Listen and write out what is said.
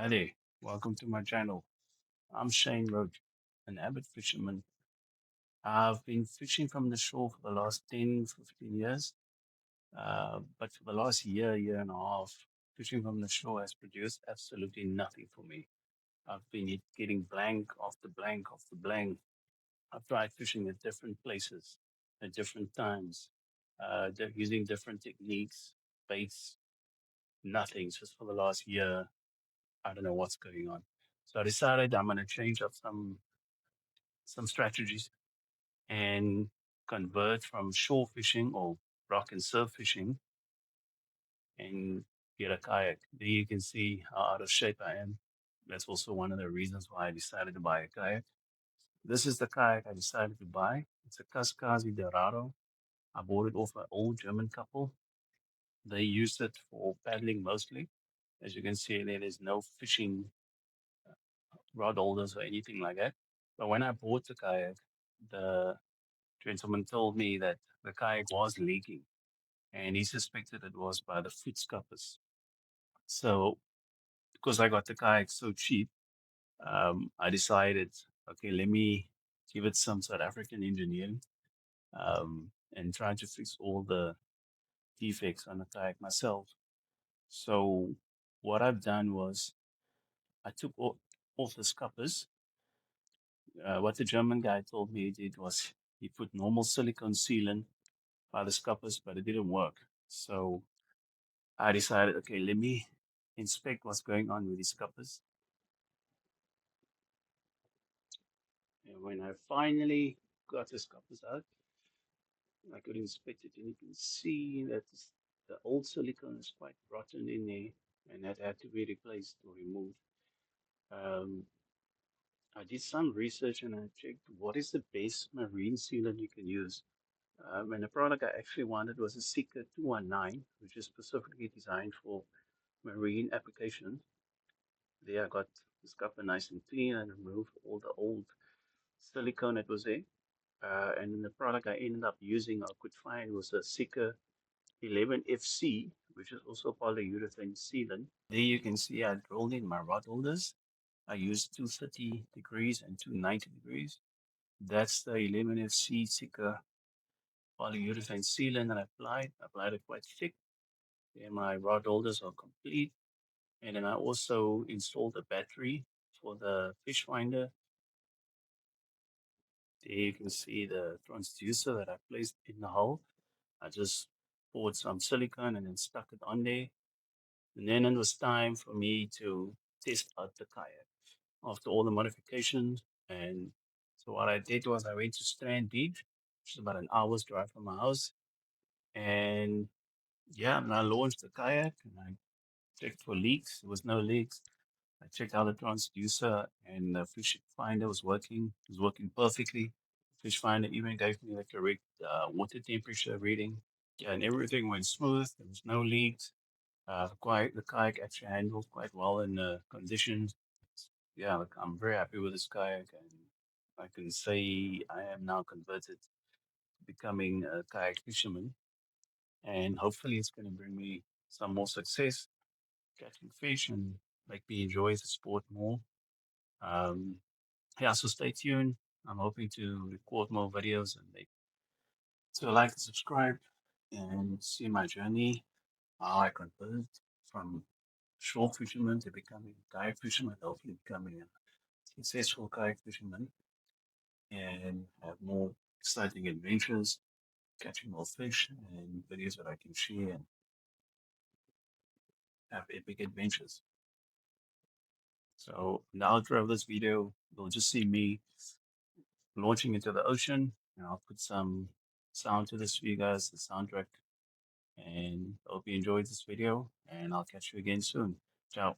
Hi there, welcome to my channel. I'm Shane Roach, an avid fisherman. I've been fishing from the shore for the last 10, 15 years, but for the last year and a half, fishing from the shore has produced absolutely nothing for me. I've been getting blank after blank after blank. I've tried fishing at different places, at different times, using different techniques, baits, nothing. Just for the last year, I don't know what's going on. So I decided I'm going to change up some strategies and convert from shore fishing or rock and surf fishing and get a kayak. There you can see how out of shape I am. That's also one of the reasons why I decided to buy a kayak. This is the kayak I decided to buy. It's a Kaskazi Dorado. I bought it off an old German couple. They used it for paddling mostly. As you can see there, there's no fishing rod holders or anything like that. But when I bought the kayak, the gentleman told me that the kayak was leaking and he suspected it was by the foot scuppers. So, because I got the kayak so cheap, I decided, okay, let me give it some South African engineering and try to fix all the defects on the kayak myself. So, what I've done was I took off the scuppers. What the German guy told me he did was he put normal silicone sealant by the scuppers, but it didn't work. So I decided, okay, let me inspect what's going on with these scuppers. And when I finally got the scuppers out, I could inspect it, and you can see that the old silicone is quite rotten in there, and that had to be replaced or removed. Um, I did some research and I checked what is the best marine sealant you can use. And the product I actually wanted was a Sika 219, which is specifically designed for marine applications. There I got the scupper nice and clean and removed all the old silicone that was there. And then the product I ended up using, I could find, was a Sika 11FC, which is also polyurethane sealant. There you can see I drilled in my rod holders. I used 230 degrees and 290 degrees. That's the 11FC Sika polyurethane sealant that I applied. I applied it quite thick. And my rod holders are complete. And then I also installed a battery for the fish finder. There you can see the transducer that I placed in the hull. I just poured some silicone and then stuck it on there. And then it was time for me to test out the kayak after all the modifications. And so what I did was I went to Strand Beach, which is about an hour's drive from my house. And yeah, and I launched the kayak and I checked for leaks. There was no leaks. I checked out the transducer and the fish finder was working. It was working perfectly. Fish finder even gave me the correct water temperature reading. Yeah, and everything went smooth. There was no leaks. The kayak actually handled quite well in the conditions. Yeah, like, I'm very happy with this kayak, and I can say I am now converted to becoming a kayak fisherman. And hopefully, it's going to bring me some more success catching fish and make me enjoy the sport more. Um, yeah, so stay tuned. I'm hoping to record more videos and make so like and subscribe and see my journey, how I converted from shore fisherman to becoming a kayak fisherman, hopefully becoming a successful kayak fisherman and have more exciting adventures, catching more fish and videos that I can share and have epic adventures. So in the outro of this video, you'll just see me launching into the ocean, and I'll put some sound to this for you guys, the soundtrack. And hope you enjoyed this video, and I'll catch you again soon. Ciao.